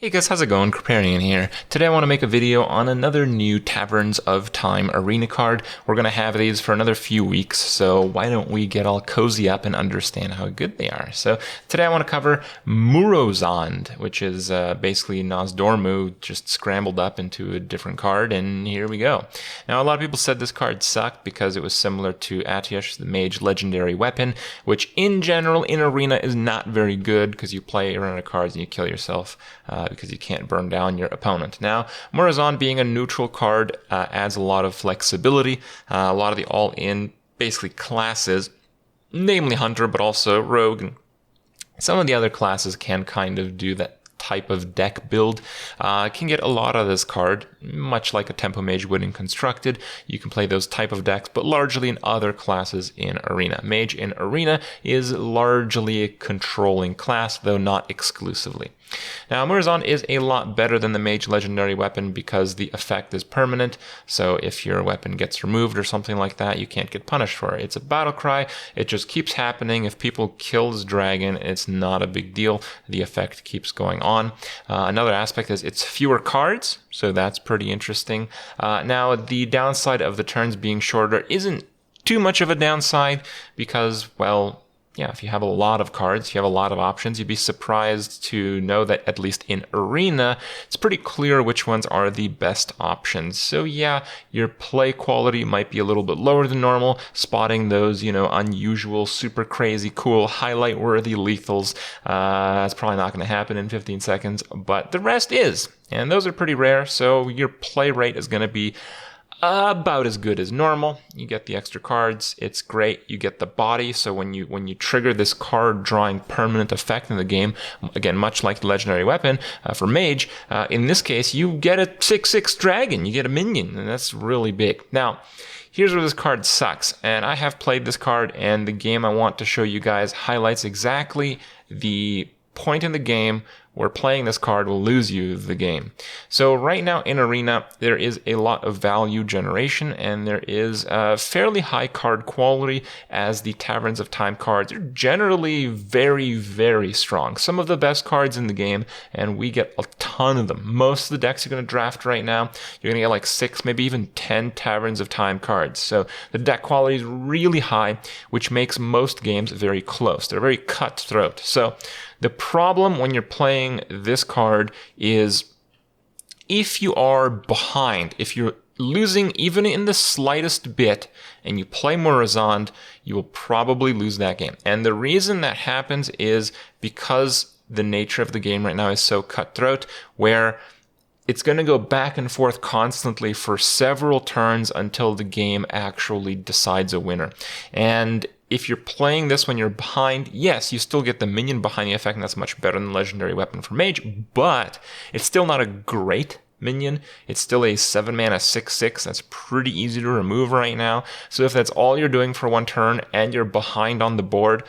Hey guys, how's it going? Kripparrian here. Today I want to make a video on another new Taverns of Time arena card. We're going to have these for another few weeks, so why don't we get all cozy up and understand how good they are. So today I want to cover Murozond, which is basically Nozdormu just scrambled up into a different card, and here we go. Now a lot of people said this card sucked because it was similar to Atiash, the mage legendary weapon, which in general in arena is not very good because you play a run of cards and you kill yourself. Because you can't burn down your opponent. Now, Murozond being a neutral card adds a lot of flexibility, a lot of the all-in, basically classes, namely Hunter, but also Rogue, and some of the other classes can kind of do that type of deck build. Can get a lot of this card, much like a Tempo Mage would in Constructed. You can play those type of decks, but largely in other classes in Arena. Mage in Arena is largely a controlling class, though not exclusively. Now, Murozond is a lot better than the Mage Legendary weapon because the effect is permanent, so if your weapon gets removed or something like that, you can't get punished for it. It's a battle cry, it just keeps happening. If people kill this dragon, it's not a big deal. The effect keeps going on. Another aspect is it's fewer cards, so that's pretty interesting. Now, the downside of the turns being shorter isn't too much of a downside because, well, yeah, if you have a lot of cards, if you have a lot of options, you'd be surprised to know that at least in Arena, it's pretty clear which ones are the best options. So yeah, your play quality might be a little bit lower than normal. Spotting those, unusual, super crazy, cool, highlight-worthy lethals, that's probably not going to happen in 15 seconds, but the rest is. And those are pretty rare, so your play rate is going to be about as good as normal. You get the extra cards, it's great. You get the body, so when you trigger this card drawing permanent effect in the game, again, much like the legendary weapon for Mage, in this case, you get a 6/6 dragon, you get a minion, and that's really big. Now, here's where this card sucks, and I have played this card, and the game I want to show you guys highlights exactly the point in the game where playing this card will lose you the game. So right now in Arena, there is a lot of value generation, and there is a fairly high card quality, as the Taverns of Time cards are generally very, very strong. Some of the best cards in the game, and we get a ton of them. Most of the decks you're going to draft right now, you're going to get like 6, maybe even 10 Taverns of Time cards. So the deck quality is really high, which makes most games very close. They're very cutthroat. So the problem when you're playing this card is if you are behind, if you're losing even in the slightest bit and you play Murozond, you will probably lose that game. And the reason that happens is because the nature of the game right now is so cutthroat, where it's going to go back and forth constantly for several turns until the game actually decides a winner. And if you're playing this when you're behind, yes, you still get the minion behind the effect, and that's much better than the legendary weapon for Mage, but it's still not a great minion. It's still a 7-mana 6/6. That's pretty easy to remove right now. So if that's all you're doing for one turn and you're behind on the board,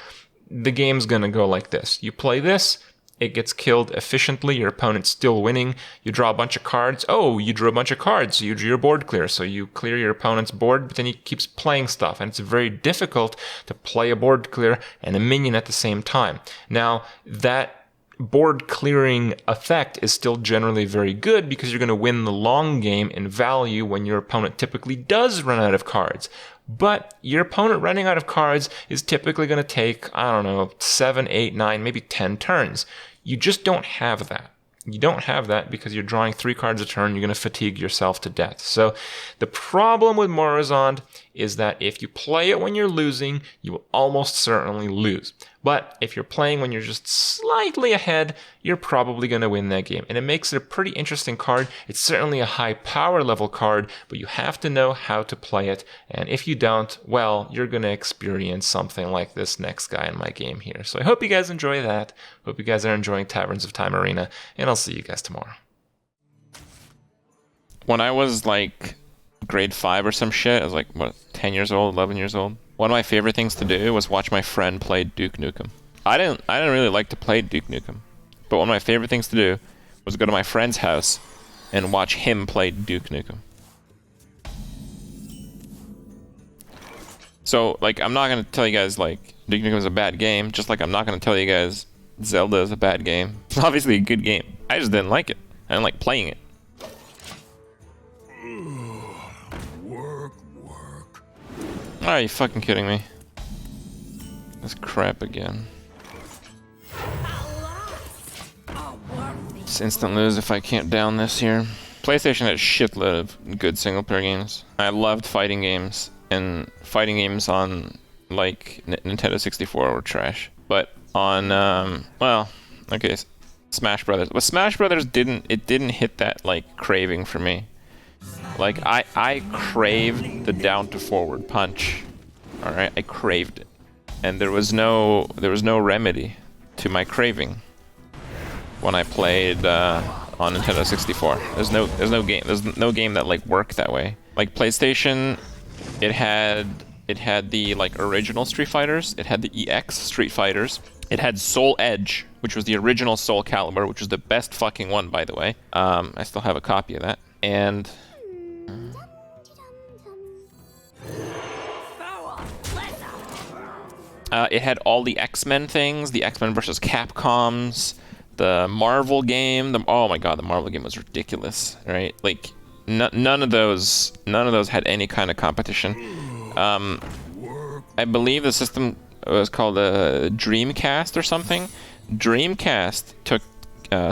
the game's going to go like this. You play this, it gets killed efficiently, your opponent's still winning, you draw a bunch of cards, oh, you drew a bunch of cards, so you drew your board clear, so you clear your opponent's board, but then he keeps playing stuff, and it's very difficult to play a board clear and a minion at the same time. Now, that board clearing effect is still generally very good because you're going to win the long game in value when your opponent typically does run out of cards. But your opponent running out of cards is typically going to take, 7, 8, 9, maybe 10 turns. You just don't have that. You don't have that because you're drawing 3 cards a turn, you're going to fatigue yourself to death. So the problem with Murozond is that if you play it when you're losing, you will almost certainly lose. But if you're playing when you're just slightly ahead, you're probably going to win that game. And it makes it a pretty interesting card. It's certainly a high power level card, but you have to know how to play it. And if you don't, well, you're going to experience something like this next guy in my game here. So I hope you guys enjoy that. Hope you guys are enjoying Taverns of Time Arena, and I'll see you guys tomorrow. When I was like grade 5 or some shit, I was like, 10 years old, 11 years old? One of my favorite things to do was watch my friend play Duke Nukem. I didn't really like to play Duke Nukem, but one of my favorite things to do was go to my friend's house and watch him play Duke Nukem. So, like, I'm not gonna tell you guys, like, Duke Nukem is a bad game, just like I'm not gonna tell you guys Zelda is a bad game. It's obviously a good game. I just didn't like it. I didn't like playing it. Work. Are you fucking kidding me? This crap again. It's instant lose if I can't down this here. PlayStation had a shitload of good single player games. I loved fighting games, and fighting games on like Nintendo 64 were trash. But on well, okay, Smash Brothers. But Smash Brothers didn't hit that like craving for me. Like I craved the down to forward punch. All right, I craved it, and there was no remedy to my craving when I played on Nintendo 64. There's no game that like worked that way. Like PlayStation, it had the like original Street Fighters. It had the EX Street Fighters. It had Soul Edge, which was the original Soul Calibur, which was the best fucking one, by the way. I still have a copy of that. And it had all the X-Men things, the X-Men versus Capcoms, the Marvel game. Oh my god, the Marvel game was ridiculous, right? Like none of those had any kind of competition. I believe the system was called a Dreamcast or something. Dreamcast took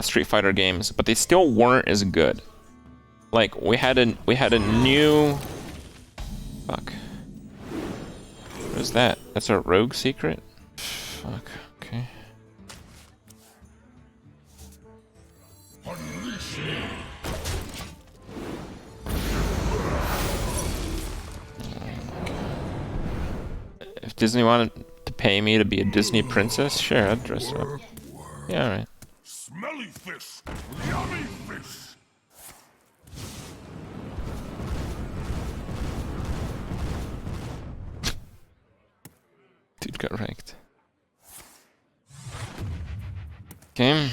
Street Fighter games, but they still weren't as good. Like we had a new fuck. What is that? That's a rogue secret? Fuck. Okay. If Disney wanted to pay me to be a Disney princess, sure, I'd dress up. Yeah, alright. Smelly fish, yummy fish. Dude got ranked. Okay.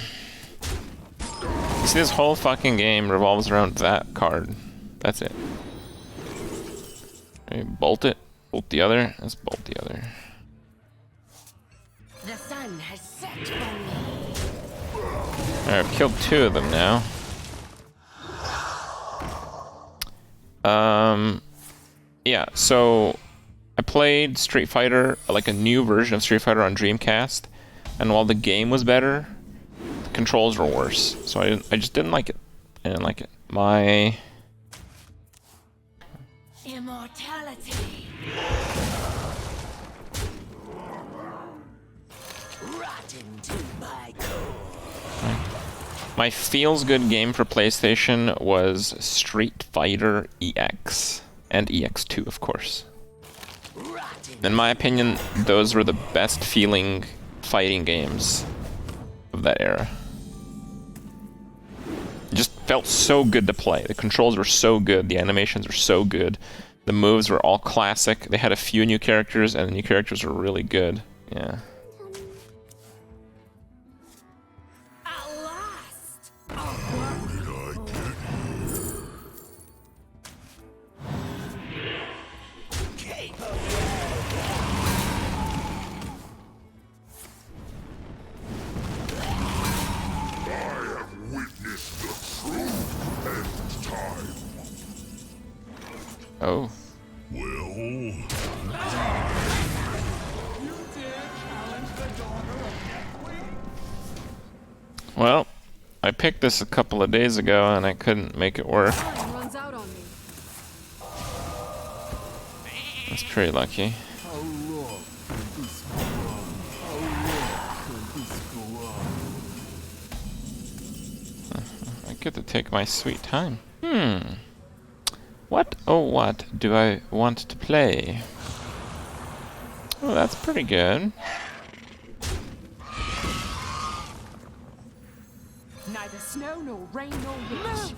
You see, this whole fucking game revolves around that card. That's it. Okay, bolt it. Bolt the other. Let's bolt the other. The sun has set for me. Alright, I've killed 2 of them now. Yeah, so I played Street Fighter, like a new version of Street Fighter on Dreamcast, and while the game was better, the controls were worse. So I just didn't like it. I didn't like it. My Immortality. Rotten to my core. My feels-good game for PlayStation was Street Fighter EX, and EX2, of course. In my opinion, those were the best feeling fighting games of that era. It just felt so good to play. The controls were so good, the animations were so good, the moves were all classic. They had a few new characters, and the new characters were really good. Yeah. Oh. Well, Well, I picked this a couple of days ago and I couldn't make it work. That's pretty lucky. I get to take my sweet time. What, oh what, do I want to play? Oh, that's pretty good. Neither snow nor rain nor wind.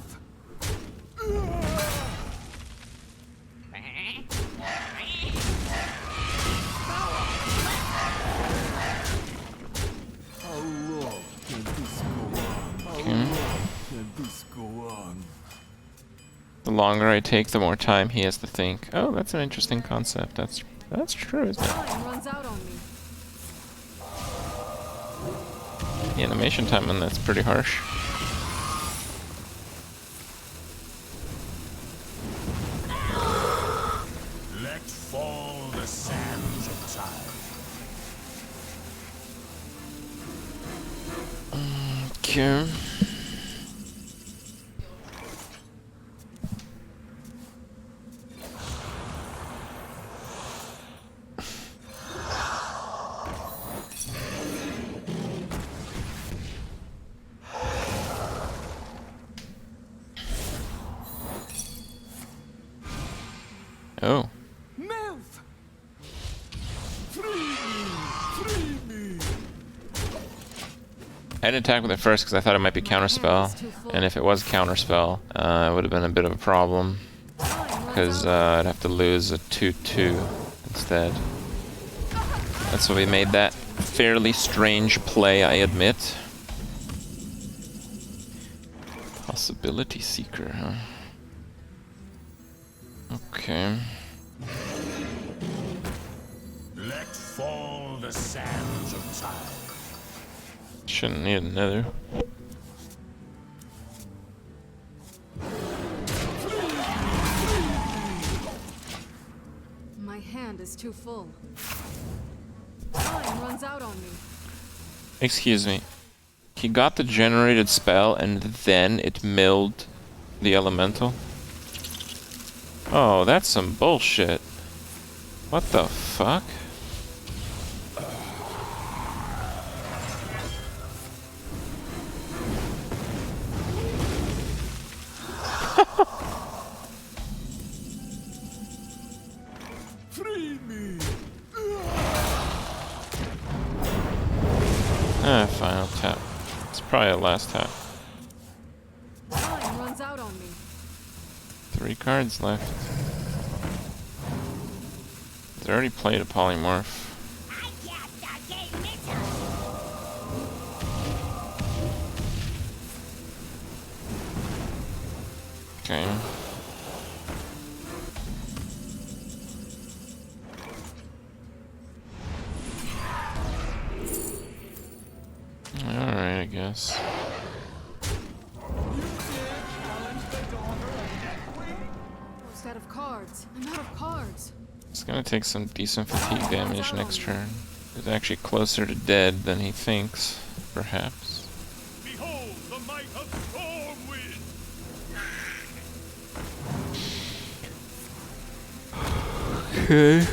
The longer I take, the more time he has to think. Oh, that's an interesting concept. That's true, isn't it? Time runs out on me. The animation time on that's pretty harsh. Let fall the sands of time. Okay. Oh. Move! I didn't attack with it first because I thought it might be counterspell, and if it was counterspell, it would have been a bit of a problem because I'd have to lose a 2/2 instead. That's why we made that fairly strange play, I admit. Possibility Seeker, huh? Okay. Let fall the sands of time. Shouldn't need another. My hand is too full. Time runs out on me. Excuse me. He got the generated spell and then it milled the elemental? Oh, that's some bullshit. What the fuck? Free me. Final tap. It's probably a last tap. Time runs out on me. 3 cards left. He's already played a polymorph. Okay. Alright, I guess. Almost out of cards. I'm out of cards. It's gonna take some decent fatigue damage next turn. He's actually closer to dead than he thinks, perhaps. Behold the might of Stormwind. Okay.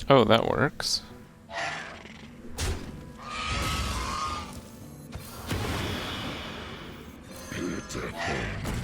Oh, that works. It's a home.